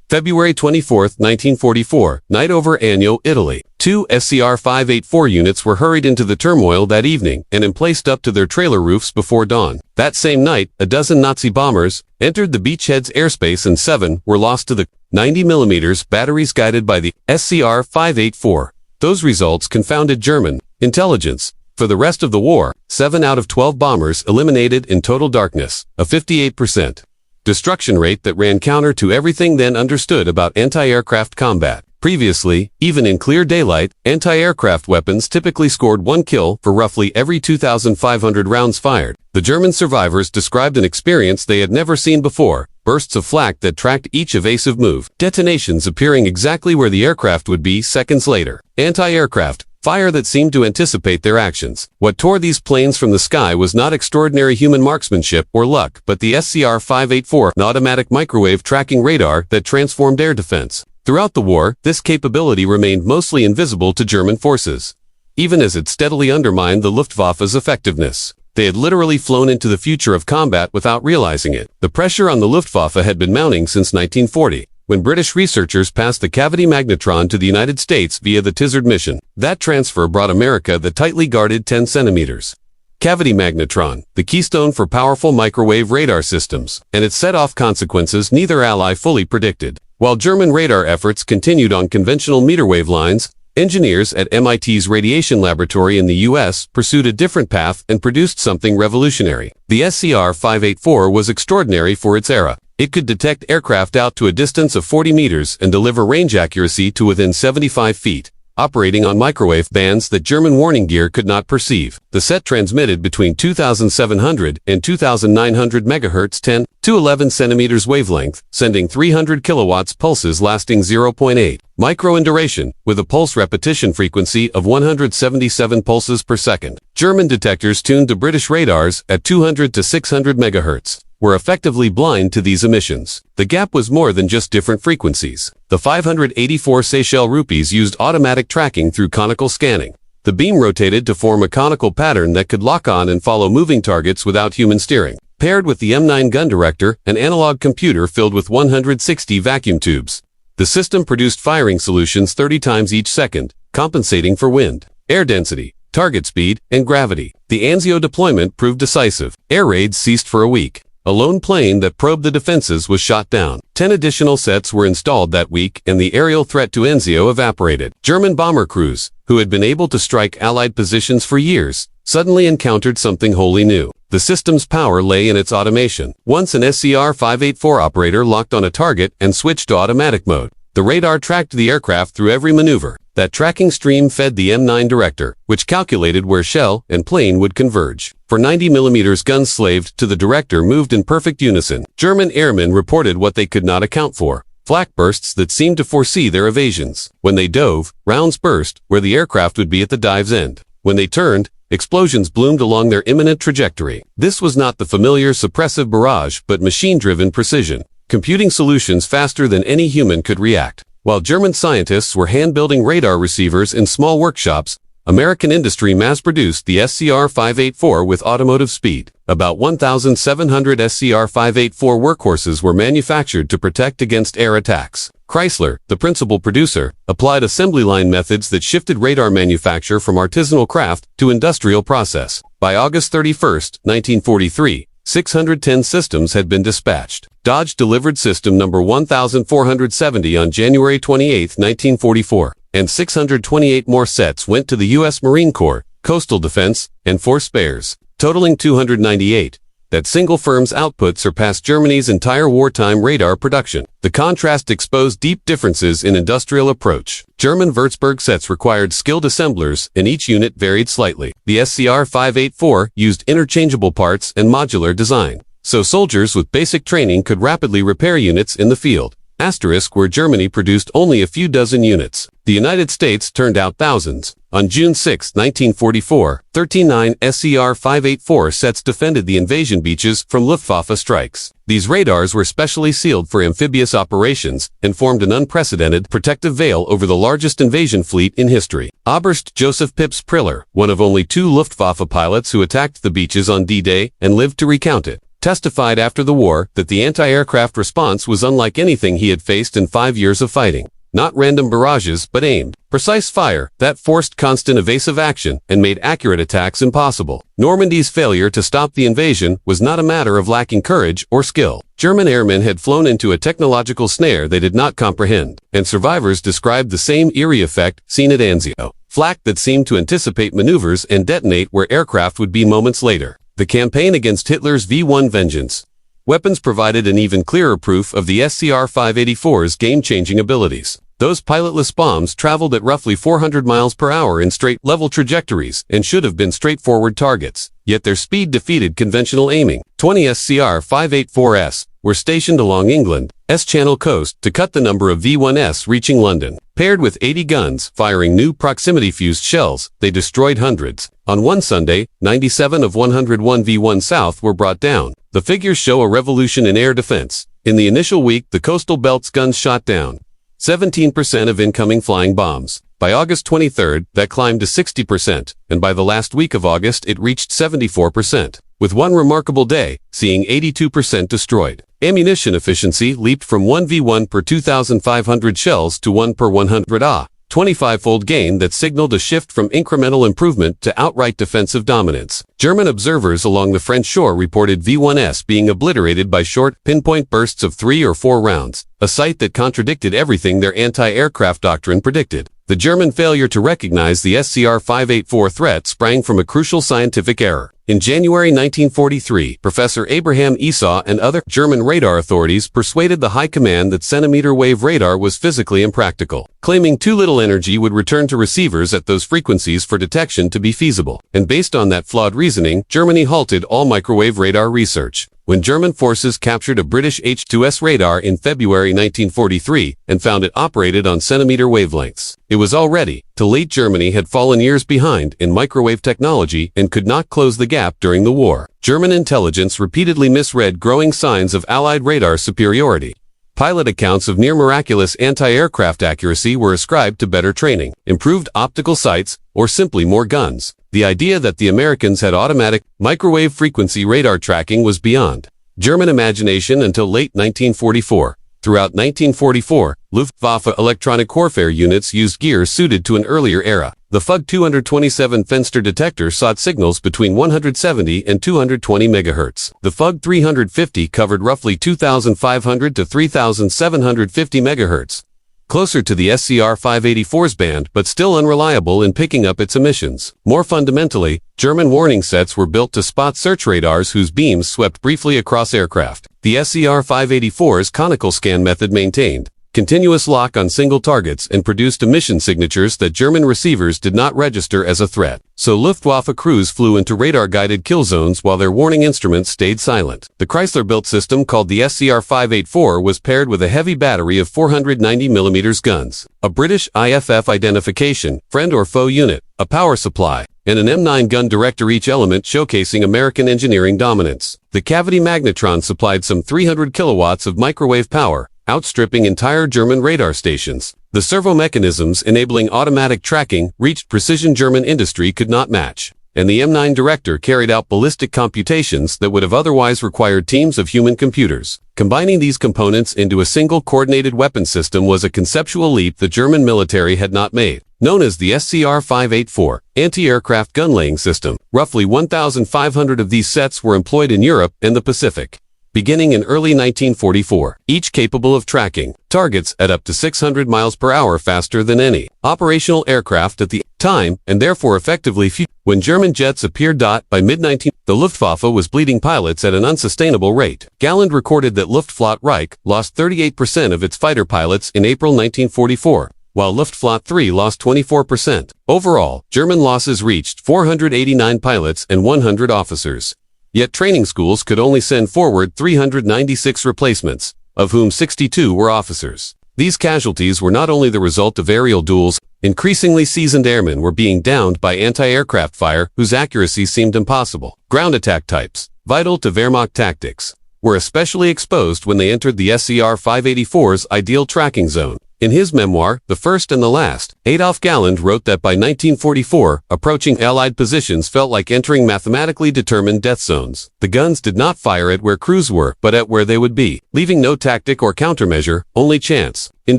February 24, 1944, night over Anzio, Italy. 2 SCR-584 units were hurried into the turmoil that evening and emplaced up to their trailer roofs before dawn. That same night, a dozen Nazi bombers entered the beachhead's airspace and 7 were lost to the 90mm batteries guided by the SCR-584. Those results confounded German intelligence. For the rest of the war, 7 out of 12 bombers eliminated in total darkness, a 58% destruction rate that ran counter to everything then understood about anti-aircraft combat. Previously, even in clear daylight, anti-aircraft weapons typically scored 1 kill for roughly every 2,500 rounds fired. The German survivors described an experience they had never seen before, bursts of flak that tracked each evasive move, detonations appearing exactly where the aircraft would be seconds later. Anti-aircraft fire that seemed to anticipate their actions. What tore these planes from the sky was not extraordinary human marksmanship or luck, but the SCR-584, an automatic microwave tracking radar that transformed air defense. Throughout the war, this capability remained mostly invisible to German forces, even as it steadily undermined the Luftwaffe's effectiveness. They had literally flown into the future of combat without realizing it. The pressure on the Luftwaffe had been mounting since 1940. When British researchers passed the cavity magnetron to the United States via the Tizard mission. That transfer brought America the tightly guarded 10 centimeters. Cavity magnetron, the keystone for powerful microwave radar systems, and it set off consequences neither ally fully predicted. While German radar efforts continued on conventional meterwave lines, engineers at MIT's radiation laboratory in the U.S. pursued a different path and produced something revolutionary. The SCR-584 was extraordinary for its era. It could detect aircraft out to a distance of 40 meters and deliver range accuracy to within 75 feet, operating on microwave bands that German warning gear could not perceive. The set transmitted between 2,700 and 2,900 MHz 10 to 11 centimeters wavelength, sending 300 kilowatts pulses lasting 0.8 micro in duration, with a pulse repetition frequency of 177 pulses per second. German detectors tuned to British radars at 200 to 600 MHz. Were effectively blind to these emissions. The gap was more than just different frequencies. The 584 Seychelles rupees used automatic tracking through conical scanning. The beam rotated to form a conical pattern that could lock on and follow moving targets without human steering. Paired with the M9 gun director, an analog computer filled with 160 vacuum tubes. The system produced firing solutions 30 times each second, compensating for wind, air density, target speed, and gravity. The Anzio deployment proved decisive. Air raids ceased for a week. A lone plane that probed the defenses was shot down. 10 additional sets were installed that week, and the aerial threat to Anzio evaporated. German bomber crews, who had been able to strike Allied positions for years, suddenly encountered something wholly new. The system's power lay in its automation. Once an SCR-584 operator locked on a target and switched to automatic mode, the radar tracked the aircraft through every maneuver. That tracking stream fed the M9 director, which calculated where shell and plane would converge. For 90mm guns slaved to the director moved in perfect unison. German airmen reported what they could not account for. Flak bursts that seemed to foresee their evasions. When they dove, rounds burst where the aircraft would be at the dive's end. When they turned, explosions bloomed along their imminent trajectory. This was not the familiar suppressive barrage, but machine-driven precision. Computing solutions faster than any human could react. While German scientists were hand-building radar receivers in small workshops, American industry mass-produced the SCR-584 with automotive speed. About 1,700 SCR-584 workhorses were manufactured to protect against air attacks. Chrysler, the principal producer, applied assembly line methods that shifted radar manufacture from artisanal craft to industrial process. By August 31, 1943, 610 systems had been dispatched. Dodge delivered system number 1470 on January 28, 1944, and 628 more sets went to the U.S. Marine Corps, Coastal Defense, and Force Spares, totaling 298. That single firm's output surpassed Germany's entire wartime radar production. The contrast exposed deep differences in industrial approach. German Würzburg sets required skilled assemblers, and each unit varied slightly. The SCR-584 used interchangeable parts and modular design, so soldiers with basic training could rapidly repair units in the field. Asterisk where Germany produced only a few dozen units. The United States turned out thousands. On June 6, 1944, 39 SCR-584 sets defended the invasion beaches from Luftwaffe strikes. These radars were specially sealed for amphibious operations and formed an unprecedented protective veil over the largest invasion fleet in history. Oberst Joseph Pips Priller, one of only 2 Luftwaffe pilots who attacked the beaches on D-Day and lived to recount it, testified after the war that the anti-aircraft response was unlike anything he had faced in 5 years of fighting. Not random barrages, but aimed, precise fire that forced constant evasive action and made accurate attacks impossible. Normandy's failure to stop the invasion was not a matter of lacking courage or skill. German airmen had flown into a technological snare they did not comprehend, and survivors described the same eerie effect seen at Anzio. Flak that seemed to anticipate maneuvers and detonate where aircraft would be moments later. The campaign against Hitler's V1 vengeance. Weapons provided an even clearer proof of the SCR-584's game-changing abilities. Those pilotless bombs traveled at roughly 400 miles per hour in straight, level trajectories and should have been straightforward targets, yet their speed defeated conventional aiming. 20 SCR-584s were stationed along England's Channel coast to cut the number of V1s reaching London. Paired with 80 guns firing new proximity-fused shells, they destroyed hundreds. On one Sunday, 97 of 101 V1 South were brought down. The figures show a revolution in air defense. In the initial week, the coastal belt's guns shot down 17% of incoming flying bombs. By August 23, that climbed to 60%, and by the last week of August it reached 74%, with one remarkable day seeing 82% destroyed. Ammunition efficiency leaped from 1 V1 per 2,500 shells to 1 per 100 25-fold gain that signaled a shift from incremental improvement to outright defensive dominance. German observers along the French shore reported V1s being obliterated by short, pinpoint bursts of 3 or 4 rounds, a sight that contradicted everything their anti-aircraft doctrine predicted. The German failure to recognize the SCR-584 threat sprang from a crucial scientific error. In January 1943, Professor Abraham Esau and other German radar authorities persuaded the High Command that centimeter-wave radar was physically impractical, claiming too little energy would return to receivers at those frequencies for detection to be feasible. And based on that flawed reasoning, Germany halted all microwave radar research. When German forces captured a British H-2S radar in February 1943 and found it operated on centimeter wavelengths, it was already too late. Germany had fallen years behind in microwave technology and could not close the gap during the war. German intelligence repeatedly misread growing signs of Allied radar superiority. Pilot accounts of near-miraculous anti-aircraft accuracy were ascribed to better training, improved optical sights, or simply more guns. The idea that the Americans had automatic, microwave frequency radar tracking was beyond German imagination until late 1944. Throughout 1944, Luftwaffe electronic warfare units used gear suited to an earlier era. The FUG 227 Fenster detector sought signals between 170 and 220 MHz. The FUG 350 covered roughly 2,500 to 3,750 MHz. Closer to the SCR-584's band, but still unreliable in picking up its emissions. More fundamentally, German warning sets were built to spot search radars whose beams swept briefly across aircraft. The SCR-584's conical scan method maintained continuous lock on single targets and produced emission signatures that German receivers did not register as a threat. So Luftwaffe crews flew into radar-guided kill zones while their warning instruments stayed silent. The Chrysler-built system called the SCR-584 was paired with a heavy battery of 490mm guns, a British IFF identification, friend or foe unit, a power supply, and an M9 gun director, each element showcasing American engineering dominance. The cavity magnetron supplied some 300 kilowatts of microwave power, outstripping entire German radar stations. The servo mechanisms enabling automatic tracking reached precision German industry could not match, and the M9 director carried out ballistic computations that would have otherwise required teams of human computers. Combining these components into a single coordinated weapon system was a conceptual leap the German military had not made. Known as the SCR-584 anti-aircraft gun-laying system, roughly 1,500 of these sets were employed in Europe and the Pacific, beginning in early 1944, each capable of tracking targets at up to 600 miles per hour faster than any operational aircraft at the time, and therefore effectively few. When German jets appeared, by mid-19, the Luftwaffe was bleeding pilots at an unsustainable rate. Galland recorded that Luftflotte Reich lost 38% of its fighter pilots in April 1944, while Luftflotte 3 lost 24%. Overall, German losses reached 489 pilots and 100 officers. Yet training schools could only send forward 396 replacements, of whom 62 were officers. These casualties were not only the result of aerial duels. Increasingly seasoned airmen were being downed by anti-aircraft fire whose accuracy seemed impossible. Ground attack types, vital to Wehrmacht tactics, were especially exposed when they entered the SCR-584's ideal tracking zone. In his memoir, The First and the Last, Adolf Galland wrote that by 1944, approaching Allied positions felt like entering mathematically determined death zones. The guns did not fire at where crews were, but at where they would be, leaving no tactic or countermeasure, only chance. In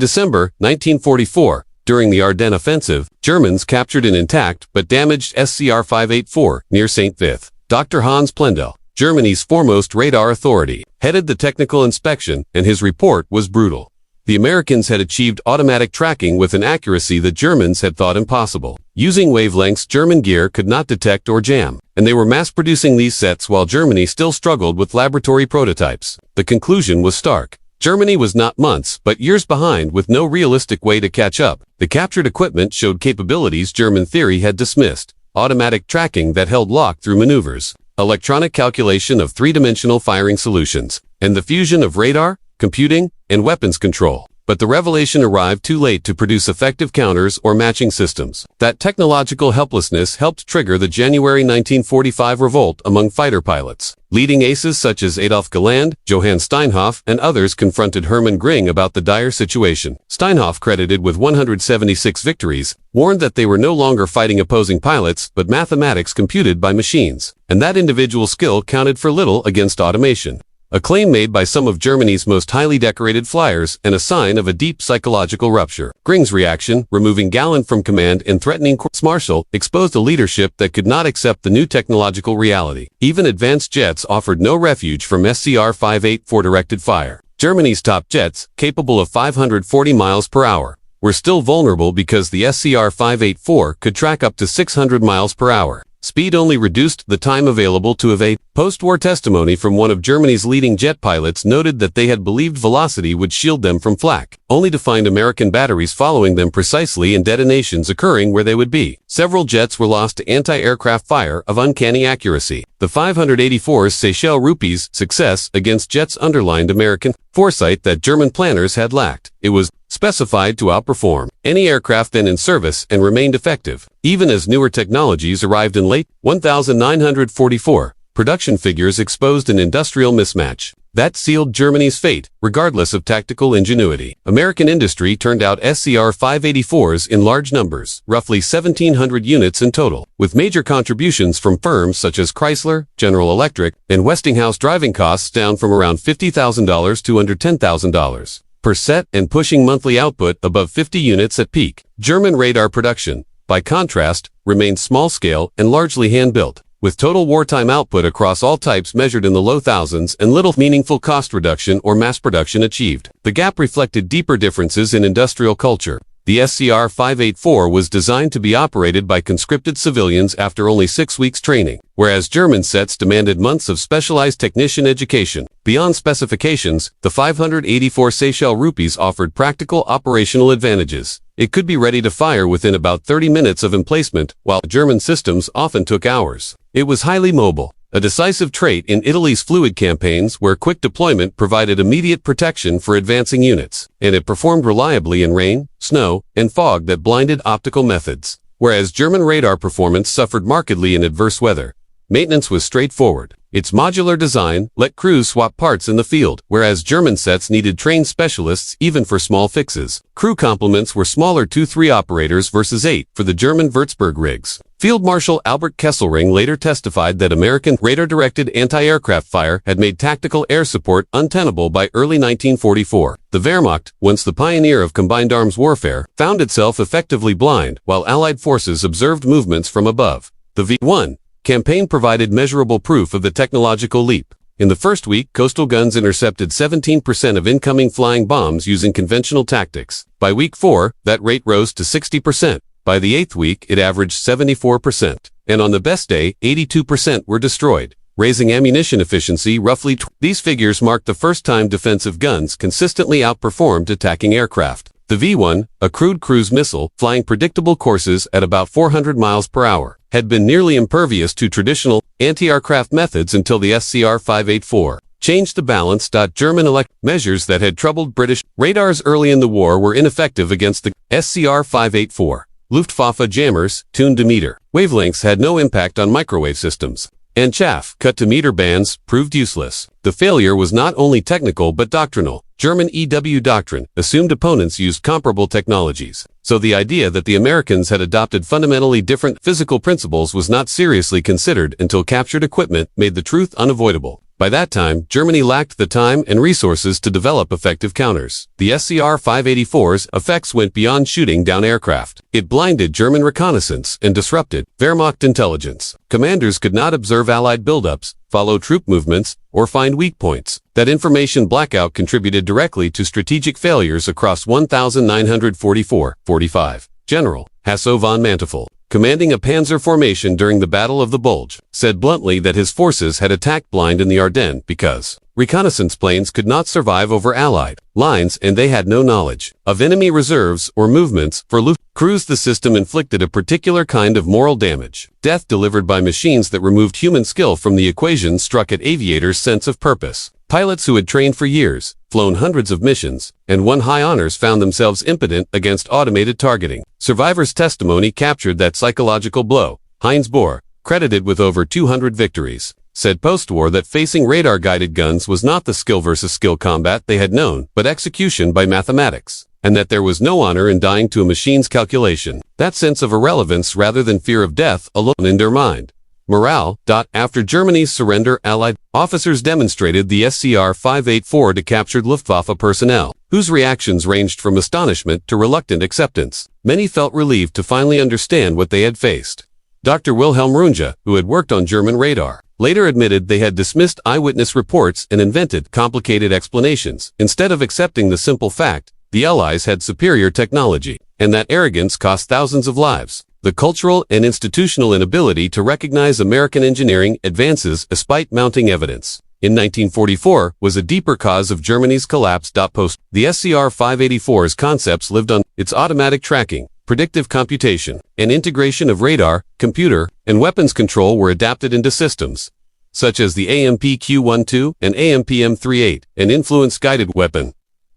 December 1944, during the Ardennes offensive, Germans captured an intact but damaged SCR-584 near St. Vith. Dr. Hans Plendel, Germany's foremost radar authority, headed the technical inspection, and his report was brutal. The Americans had achieved automatic tracking with an accuracy that Germans had thought impossible. Using wavelengths German gear could not detect or jam, and they were mass-producing these sets while Germany still struggled with laboratory prototypes. The conclusion was stark. Germany was not months, but years behind with no realistic way to catch up. The captured equipment showed capabilities German theory had dismissed. Automatic tracking that held lock through maneuvers, electronic calculation of three-dimensional firing solutions, and the fusion of radar, computing, and weapons control. But the revelation arrived too late to produce effective counters or matching systems. That technological helplessness helped trigger the January 1945 revolt among fighter pilots. Leading aces such as Adolf Galland, Johann Steinhoff, and others confronted Hermann Göring about the dire situation. Steinhoff, credited with 176 victories, warned that they were no longer fighting opposing pilots, but mathematics computed by machines, and that individual skill counted for little against automation. A claim made by some of Germany's most highly decorated flyers and a sign of a deep psychological rupture. Göring's reaction, removing Galland from command and threatening Marshall, exposed a leadership that could not accept the new technological reality. Even advanced jets offered no refuge from SCR-584 directed fire. Germany's top jets, capable of 540 miles per hour, were still vulnerable because the SCR-584 could track up to 600 miles per hour. Speed only reduced the time available to evade. Post-war testimony from one of Germany's leading jet pilots noted that they had believed velocity would shield them from flak, only to find American batteries following them precisely and detonations occurring where they would be. Several jets were lost to anti-aircraft fire of uncanny accuracy. The 584's Seychelles Rupees' success against jets underlined American foresight that German planners had lacked. It was specified to outperform any aircraft then in service and remained effective. Even as newer technologies arrived in late 1944, production figures exposed an industrial mismatch that sealed Germany's fate, regardless of tactical ingenuity. American industry turned out SCR-584s in large numbers, roughly 1,700 units in total, with major contributions from firms such as Chrysler, General Electric, and Westinghouse, driving costs down from around $50,000 to under $10,000 per set and pushing monthly output above 50 units at peak. German radar production, by contrast, remained small-scale and largely hand-built, with total wartime output across all types measured in the low thousands and little meaningful cost reduction or mass production achieved. The gap reflected deeper differences in industrial culture. The SCR-584 was designed to be operated by conscripted civilians after only 6 weeks training, whereas German sets demanded months of specialized technician education. Beyond specifications, the 584 Seychelles Rupees offered practical operational advantages. It could be ready to fire within about 30 minutes of emplacement, while German systems often took hours. It was highly mobile, a decisive trait in Italy's fluid campaigns where quick deployment provided immediate protection for advancing units, and it performed reliably in rain, snow, and fog that blinded optical methods. Whereas German radar performance suffered markedly in adverse weather, maintenance was straightforward. Its modular design let crews swap parts in the field, whereas German sets needed trained specialists even for small fixes. Crew complements were smaller 2-3 operators versus 8 for the German Würzburg rigs. Field Marshal Albert Kesselring later testified that American radar-directed anti-aircraft fire had made tactical air support untenable by early 1944. The Wehrmacht, once the pioneer of combined arms warfare, found itself effectively blind while Allied forces observed movements from above. The WWII campaign provided measurable proof of the technological leap. In the first week, coastal guns intercepted 17% of incoming flying bombs using conventional tactics. By week 4, that rate rose to 60%. By the 8th week, it averaged 74%. And on the best day, 82% were destroyed, raising ammunition efficiency roughly. These figures marked the first time defensive guns consistently outperformed attacking aircraft. The V-1, a crude cruise missile, flying predictable courses at about 400 miles per hour, had been nearly impervious to traditional anti-aircraft methods until the SCR-584 changed the balance. German measures that had troubled British radars early in the war were ineffective against the SCR-584. Luftwaffe jammers, tuned to meter wavelengths, had no impact on microwave systems. and chaff, cut to meter bands, proved useless. The failure was not only technical but doctrinal. German EW doctrine assumed opponents used comparable technologies, so the idea that the Americans had adopted fundamentally different physical principles was not seriously considered until captured equipment made the truth unavoidable. By that time, Germany lacked the time and resources to develop effective counters. The SCR-584's effects went beyond shooting down aircraft. It blinded German reconnaissance and disrupted Wehrmacht intelligence. Commanders could not observe Allied buildups, follow troop movements, or find weak points. That information blackout contributed directly to strategic failures across 1944-45. General Hasso von Manteuffel, commanding a panzer formation during the Battle of the Bulge, said bluntly that his forces had attacked blind in the Ardennes because reconnaissance planes could not survive over Allied lines and they had no knowledge of enemy reserves or movements. For Luftwaffe crews, the system inflicted a particular kind of moral damage. Death delivered by machines that removed human skill from the equation struck at aviators' sense of purpose. Pilots who had trained for years, flown hundreds of missions, and won high honors found themselves impotent against automated targeting. Survivors' testimony captured that psychological blow. Heinz Bohr, credited with over 200 victories, said post-war that facing radar-guided guns was not the skill versus skill combat they had known, but execution by mathematics, and that there was no honor in dying to a machine's calculation. That sense of irrelevance rather than fear of death alone undermined morale. After Germany's surrender, Allied officers demonstrated the SCR-584 to captured Luftwaffe personnel, whose reactions ranged from astonishment to reluctant acceptance. Many felt relieved to finally understand what they had faced. Dr. Wilhelm Runge, who had worked on German radar, later admitted they had dismissed eyewitness reports and invented complicated explanations, instead of accepting the simple fact the Allies had superior technology, and that arrogance cost thousands of lives. The cultural and institutional inability to recognize American engineering advances despite mounting evidence in 1944 was a deeper cause of Germany's collapse. Post the SCR-584's concepts lived on its automatic tracking, predictive computation, and integration of radar, computer, and weapons control were adapted into systems such as the AMPQ-12 and AMPM-38, an influence-guided weapon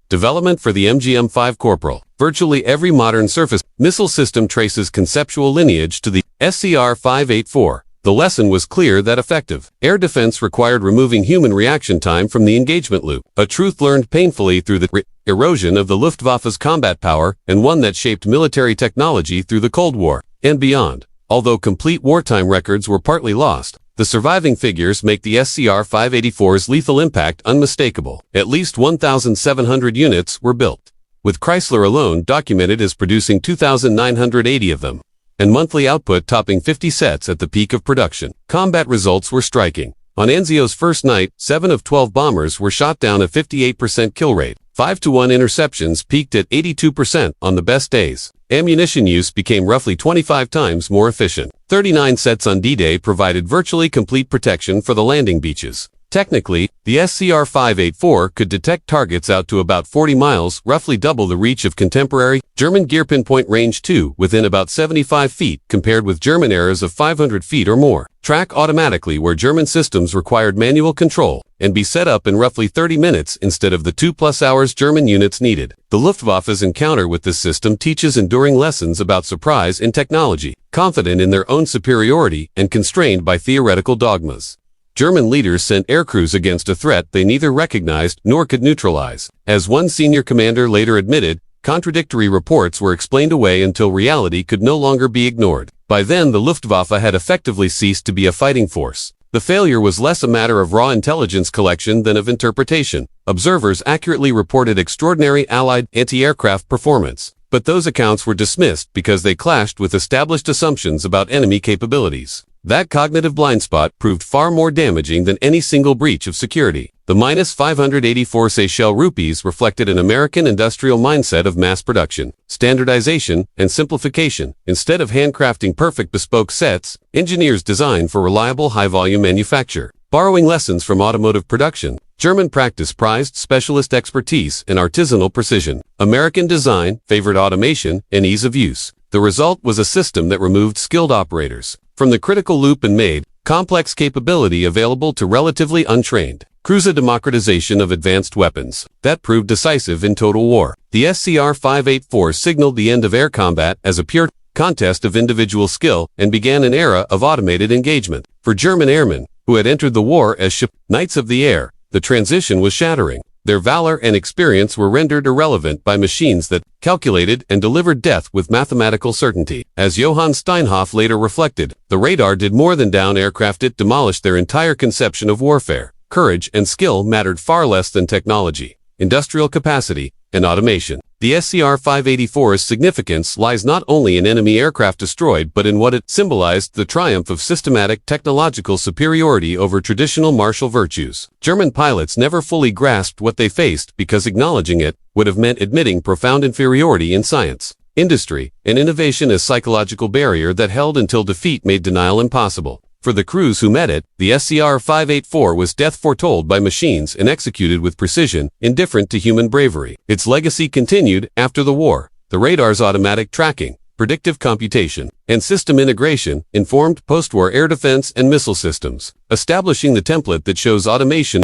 development for the MGM-5 Corporal. Virtually every modern surface missile system traces conceptual lineage to the SCR-584. The lesson was clear that effective air defense required removing human reaction time from the engagement loop, a truth learned painfully through the erosion of the Luftwaffe's combat power and one that shaped military technology through the Cold War and beyond. Although complete wartime records were partly lost, the surviving figures make the SCR-584's lethal impact unmistakable. At least 1,700 units were built, with Chrysler alone documented as producing 2,980 of them, and monthly output topping 50 sets at the peak of production. Combat results were striking. On Anzio's first night, 7 of 12 bombers were shot down, a 58% kill rate. 5-to-1 interceptions peaked at 82% on the best days. Ammunition use became roughly 25 times more efficient. 39 sets on D-Day provided virtually complete protection for the landing beaches. Technically, the SCR-584 could detect targets out to about 40 miles, roughly double the reach of contemporary German gear pinpoint range 2 within about 75 feet, compared with German eras of 500 feet or more. Track automatically where German systems required manual control, and be set up in roughly 30 minutes instead of the 2+ hours German units needed. The Luftwaffe's encounter with this system teaches enduring lessons about surprise in technology, confident in their own superiority and constrained by theoretical dogmas. German leaders sent aircrews against a threat they neither recognized nor could neutralize. As one senior commander later admitted, contradictory reports were explained away until reality could no longer be ignored. By then, the Luftwaffe had effectively ceased to be a fighting force. The failure was less a matter of raw intelligence collection than of interpretation. Observers accurately reported extraordinary Allied anti-aircraft performance, but those accounts were dismissed because they clashed with established assumptions about enemy capabilities. That cognitive blind spot proved far more damaging than any single breach of security. The -584 Seychelles rupees reflected an American industrial mindset of mass production, standardization, and simplification. Instead of handcrafting perfect bespoke sets, engineers designed for reliable high-volume manufacture. Borrowing lessons from automotive production, German practice prized specialist expertise and artisanal precision. American design favored automation and ease of use. The result was a system that removed skilled operators from the critical loop and made complex capability available to relatively untrained crews. A democratization of advanced weapons that proved decisive in total war. The SCR-584 signaled the end of air combat as a pure contest of individual skill and began an era of automated engagement. For German airmen, who had entered the war as knights of the air. The transition was shattering. Their valor and experience were rendered irrelevant by machines that calculated and delivered death with mathematical certainty. As Johann Steinhoff later reflected, the radar did more than down aircraft, it demolished their entire conception of warfare. Courage and skill mattered far less than technology, industrial capacity, and automation. The SCR-584's significance lies not only in enemy aircraft destroyed but in what it symbolized: the triumph of systematic technological superiority over traditional martial virtues. German pilots never fully grasped what they faced because acknowledging it would have meant admitting profound inferiority in science, industry, and innovation as psychological barrier that held until defeat made denial impossible. For the crews who met it, the SCR-584 was death foretold by machines and executed with precision, indifferent to human bravery. Its legacy continued after the war. The radar's automatic tracking, predictive computation, and system integration informed post-war air defense and missile systems, establishing the template that shows automation